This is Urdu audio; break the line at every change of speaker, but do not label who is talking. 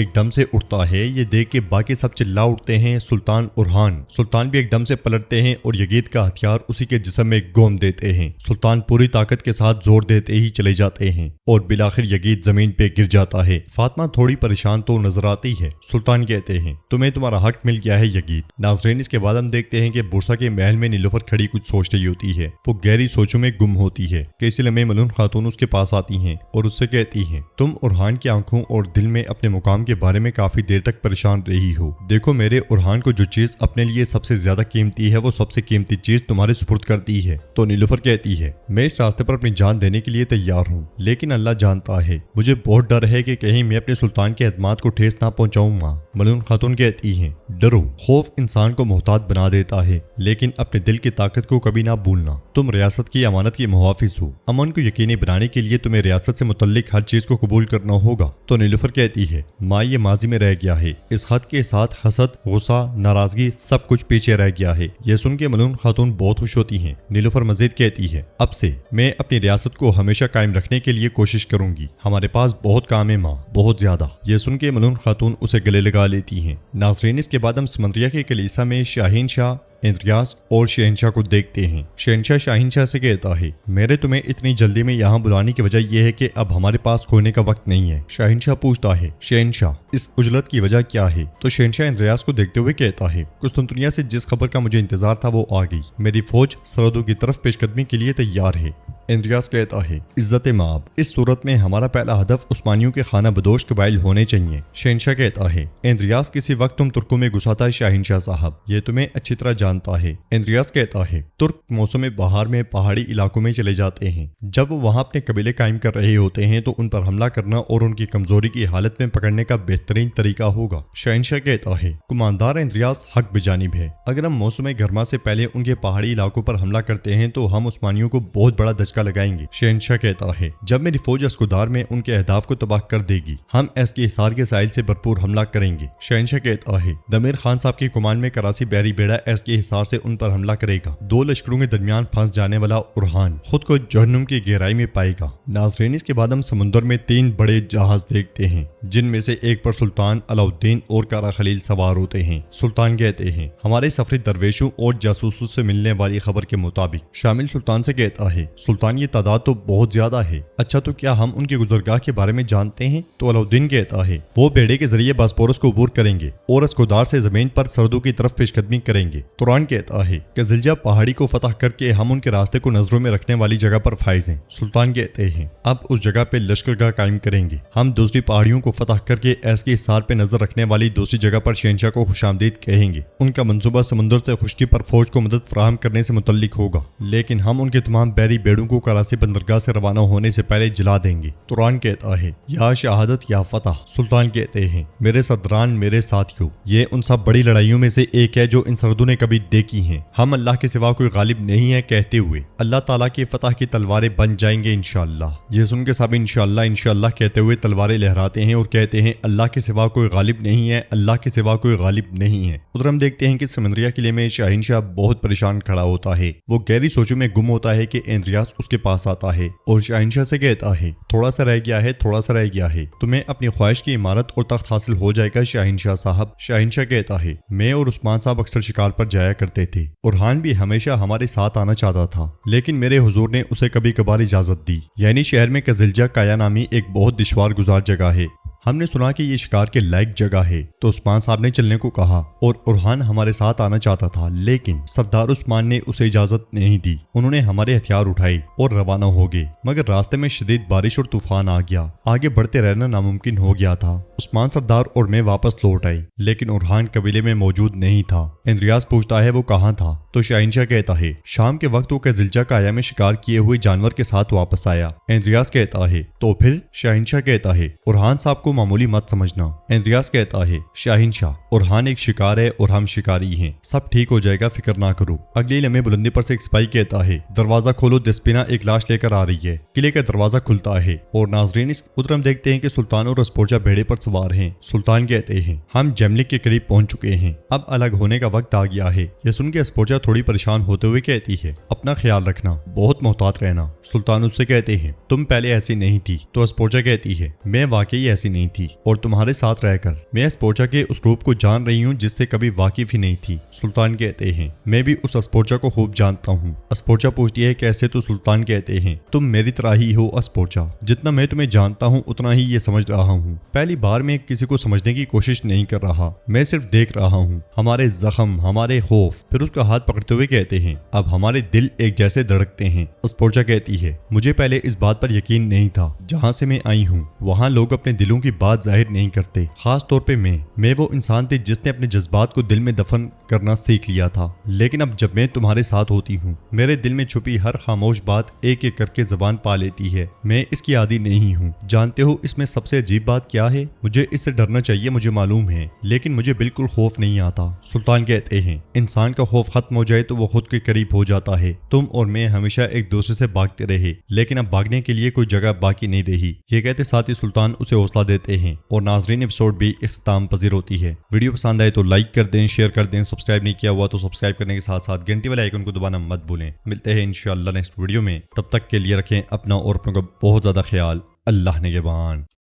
ایک دم سے اٹھتا ہے۔ یہ دیکھ کے باقی سب چلا اٹھتے ہیں سلطان ارحان۔ سلطان بھی ایک دم سے پلٹتے ہیں اور یزید کا ہتھیار اسی کے جسم میں گھوم دیتے ہیں۔ سلطان پوری طاقت کے ساتھ زور دیتے ہی چلے جاتے ہیں اور بالآخر یزید زمین پہ گر جاتا ہے۔ فاطمہ تھوڑی پریشان تو نظر آتی ہے۔ سلطان کہتے ہیں تمہیں تمہارا حق مل گیا ہے یزید۔ ناظرین اس کے بعد ہم دیکھتے ہیں کہ بورسا کے محل میں نیلوفر کھڑی کچھ سوچ رہی ہوتی ہے۔ وہ گہری سوچوں میں گم ہوتی ہے کہ اسی لمحے ملون خاتون اس کے پاس آتی ہیں اور اس سے کہتی ہیں تم ارحان کی آنکھوں اور دل میں اپنے مقام کے بارے میں کافی دیر تک پریشان رہی ہو۔ دیکھو میرے ارحان کو جو چیز اپنے لیے سب سے زیادہ قیمتی ہے وہ سب سے قیمتی چیز تمہارے سپرد کر دی ہے۔ تو نیلوفر کہتی ہے میں اس راستے پر اپنی جان دینے کے لیے تیار ہوں، لیکن اللہ جانتا ہے مجھے بہت ڈر ہے کہ کہیں میں اپنے سلطان کے اعتماد کو ٹھیس نہ پہنچاؤں گا۔ ملون خاتون کہتی ہیں ڈرو، خوف انسان کو محتاط بنا دیتا ہے لیکن اپنے دل کی طاقت کو کبھی نہ بھولنا۔ تم ریاست کی امانت کے محافظ ہو، امن کو یقینی بنانے کے لیے تمہیں ریاست سے متعلق ہر چیز کو قبول کرنا ہوگا۔ تو نیلوفر کہتی ہے ماں یہ ماضی میں رہ گیا ہے، اس خط کے ساتھ حسد، غصہ، ناراضگی سب کچھ پیچھے رہ گیا ہے۔ یہ سن کے ملون خاتون بہت خوش ہوتی ہیں۔ نیلوفر مزید کہتی ہے اب سے میں اپنی ریاست کو ہمیشہ قائم رکھنے کے لیے کوشش کروں گی، ہمارے پاس بہت کام ہے ماں، بہت زیادہ۔ یہ سن کے ملون خاتون اسے گلے لگا لیتی ہیں۔ ناظرین اس کے بعد ہم سمندریہ کے کلیسا میں شاہین شاہ، اندریاس اور شہنشاہ کو دیکھتے ہیں۔ شہنشاہ شاہین شاہ سے کہتا ہے میرے تمہیں اتنی جلدی میں یہاں بلانے کی وجہ یہ ہے کہ اب ہمارے پاس کھونے کا وقت نہیں ہے۔ شاہین شاہ پوچھتا ہے شہنشاہ اس عجلت کی وجہ کیا ہے؟ تو شہنشاہ اندریاس کو دیکھتے ہوئے کہتا ہے قسطنطنیہ سے جس خبر کا مجھے انتظار تھا وہ آ گئی، میری فوج سرحدوں کی طرف پیش قدمی کے لیے تیار ہے۔ اندریاس کہتا ہے عزت مآب، اس صورت میں ہمارا پہلا ہدف عثمانیوں کے خانہ بدوش قبائل ہونے چاہیے۔ شہنشاہ کہتا ہے اندریاس کسی وقت تم ترکوں میں گھسا تھا شاہنشاہ صاحب، یہ تمہیں اچھی طرح جانتا ہے۔ اندریاس کہتا ہے ترک موسم بہار میں پہاڑی علاقوں میں چلے جاتے ہیں، جب وہ وہاں اپنے قبیلے قائم کر رہے ہوتے ہیں تو ان پر حملہ کرنا اور ان کی کمزوری کی حالت میں پکڑنے کا بہترین طریقہ ہوگا۔ شہنشاہ کہتا ہے کماندار اندریاس حق بجانب ہے، اگر ہم موسم گرما سے پہلے ان کے پہاڑی علاقوں پر حملہ کرتے ہیں تو ہم عثمانیوں کو بہت بڑا دھچکا لگائیں گے۔ شہنشاہ کہتا ہے جب میری فوج اسکودار میں ان کے اہداف کو تباہ کر دے گی ہم ایس کے حصار کے ساحل سے بھرپور حملہ کریں گے۔ شہنشاہ کہتا ہے دمیر خان صاحب کی کمان میں کراسی بحری بیڑا ایس کے حصار سے ان پر حملہ کرے گا۔ دو لشکروں کے درمیان پھنس جانے والا ارحان خود کو جہنم کی گہرائی میں پائے گا۔ ناظرین اس کے بعد ہم سمندر میں 3 بڑے جہاز دیکھتے ہیں جن میں سے ایک پر سلطان علاؤالدین اور کارا خلیل سوار ہوتے ہیں۔ سلطان کہتے ہیں ہمارے سفری درویشوں اور جاسوسوں سے ملنے والی خبر کے مطابق شامل سلطان سے کہتا ہے سلطان یہ تعداد تو بہت زیادہ ہے، اچھا تو کیا ہم ان کی گزرگاہ کے بارے میں جانتے ہیں؟ تو علاؤالدین کہتا ہے وہ بیڑے کے ذریعے باسپورس کو عبور کریں گے اور اسکودار سے زمین پر سرحدوں کی طرف پیش قدمی کریں گے۔ توران کہتا ہے کہ زلجہ پہاڑی کو فتح کر کے ہم ان کے راستے کو نظروں میں رکھنے والی جگہ پر فائز ہیں۔ سلطان کہتے ہیں اب اس جگہ پہ لشکرگاہ قائم کریں گے، ہم دوسری پہاڑیوں کو فتح کر کے ایس کے حصار پہ نظر رکھنے والی دوسری جگہ پر شہنشاہ کو خوش آمدید کہیں گے۔ ان کا منصوبہ سمندر سے خشکی پر فوج کو مدد فراہم کرنے سے متعلق ہوگا، لیکن ہم ان کے تمام بحری بیڑوں کو کراسی بندرگاہ سے روانہ ہونے سے پہلے جلا دیں گے۔ توران کہتا ہے یا شہادت یا فتح۔ سلطان کہتے ہیں میرے صدران، میرے ساتھیوں، یہ ان سب بڑی لڑائیوں میں سے ایک ہے جو ان سرحدوں نے کبھی دیکھی ہیں۔ ہم اللہ کے سوا کوئی غالب نہیں ہے کہتے ہوئے اللہ تعالیٰ کی فتح کی تلواریں بن جائیں گے انشاءاللہ۔ یہ سن کے سب انشاءاللہ انشاءاللہ کہتے ہوئے تلواریں لہراتے ہیں اور کہتے ہیں اللہ کے سوا کوئی غالب نہیں ہے، اللہ کے سوا کوئی غالب نہیں ہے۔ ادھر ہم دیکھتے ہیں کہ سمندریہ قلعے میں شاہین شاہ بہت پریشان کھڑا ہوتا ہے۔ وہ گہری سوچوں میں گم ہوتا ہے کہ اندریاس اس کے پاس آتا ہے اور شاہین شاہ سے کہتا ہے تھوڑا سا رہ گیا ہے، تھوڑا سا رہ گیا ہے، تمہیں اپنی خواہش کی عمارت اور تخت حاصل ہو جائے گا شاہین شاہ صاحب۔ شاہین شاہ کہتا ہے میں اور عثمان صاحب اکثر شکار پر جایا کرتے تھے، ارحان بھی ہمیشہ ہمارے ساتھ آنا چاہتا تھا لیکن میرے حضور نے اسے کبھی کبھار اجازت دی۔ یعنی شہر میں کزلجہ کایا نامی ایک بہت دشوار گزار جگہ ہے، ہم نے سنا کہ یہ شکار کے لائق جگہ ہے تو عثمان صاحب نے چلنے کو کہا اور ارحان ہمارے ساتھ آنا چاہتا تھا لیکن سردار عثمان نے اسے اجازت نہیں دی۔ انہوں نے ہمارے ہتھیار اٹھائے اور روانہ ہو گئے مگر راستے میں شدید بارش اور طوفان آ گیا، آگے بڑھتے رہنا ناممکن ہو گیا تھا۔ عثمان سردار اور میں واپس لوٹ آئے لیکن ارحان قبیلے میں موجود نہیں تھا۔ اندریاس پوچھتا ہے وہ کہاں تھا؟ تو شاہین شاہ کہتا ہے شام کے وقت وہ کزلجہ کایا میں شکار کیے ہوئے جانور کے ساتھ واپس آیا۔ اندریاس کہتا ہے تو پھر؟ شاہین شاہ کہتا ہے ارحان صاحب کو معمولی مت سمجھنا۔ اندریاس کہتا ہے شاہین شاہ ارحان ایک شکار ہے اور ہم شکاری ہیں، سب ٹھیک ہو جائے گا، فکر نہ کرو۔ اگلی لمحے بلندی پر سے ایک سپاہی کہتا ہے دروازہ کھولو، دسپینا ایک لاش لے کر آ رہی ہے۔ قلعے کا دروازہ کھلتا ہے اور ناظرین ادھر ہم دیکھتے ہیں کہ سلطان اور اسپوجا بھیڑے پر سوار ہیں۔ سلطان کہتے ہیں ہم جیملک کے قریب پہنچ چکے ہیں، اب الگ ہونے کا وقت آ گیا ہے۔ یہ سن کے اسپوجا تھوڑی پریشان ہوتے ہوئے کہتی ہے اپنا خیال رکھنا، بہت محتاط رہنا۔ سلطان اس سے کہتے ہیں تم پہلے ایسی نہیں تھی۔ تو اسپوجا کہتی ہے میں واقعی ایسی نہیں نہیں تھی اور تمہارے ساتھ رہ کر میں اسپوچا کے اسلوب کو جان رہی ہوں جس سے کبھی واقف ہی نہیں تھی۔ سلطان کہتے ہیں میں بھی اس اسپوچا کو خوب جانتا ہوں۔ اسپوچا پوچھتی ہے کیسے؟ تو سلطان کہتے ہیں تم میری طرح ہی ہو اسپوچا، جتنا میں تمہیں جانتا ہوں اتنا ہی یہ سمجھ رہا ہوں۔ پہلی بار میں کسی کو سمجھنے کی کوشش نہیں کر رہا، میں صرف دیکھ رہا ہوں ہمارے زخم، ہمارے خوف۔ پھر اس کا ہاتھ پکڑتے ہوئے کہتے ہیں اب ہمارے دل ایک جیسے دھڑکتے ہیں۔ اسپوچا کہتی ہے مجھے پہلے اس بات پر یقین نہیں تھا، جہاں سے میں آئی ہوں وہاں لوگ اپنے دلوں کی بات ظاہر نہیں کرتے، خاص طور پہ میں وہ انسان تھی جس نے اپنے جذبات کو دل میں دفن کرنا سیکھ لیا تھا۔ لیکن اب جب میں تمہارے ساتھ ہوتی ہوں میرے دل میں چھپی ہر خاموش بات ایک ایک کر کے زبان پا لیتی ہے۔ میں اس کی عادی نہیں ہوں۔ جانتے ہو اس میں سب سے عجیب بات کیا ہے؟ مجھے اس سے ڈرنا چاہیے، مجھے معلوم ہے، لیکن مجھے بالکل خوف نہیں آتا۔ سلطان کہتے ہیں انسان کا خوف ختم ہو جائے تو وہ خود کے قریب ہو جاتا ہے۔ تم اور میں ہمیشہ ایک دوسرے سے بھاگتے رہے، لیکن اب بھاگنے کے لیے کوئی جگہ باقی نہیں رہی۔ یہ کہتے ساتھ ہی سلطان اسے حوصلہ دیتے ہیں اور ناظرین ایپیسوڈ بھی اختتام پذیر ہوتی ہے۔ ویڈیو پسند آئے تو لائک کر دیں، شیئر کر دیں، سبسکرائب نہیں کیا ہوا تو سبسکرائب کرنے کے ساتھ ساتھ گھنٹی والے آئیکن کو دبانا مت بھولیں۔ ملتے ہیں انشاءاللہ نیکسٹ ویڈیو میں، تب تک کے لیے رکھیں اپنا اور اپنوں کا بہت زیادہ خیال۔ اللہ نگہبان۔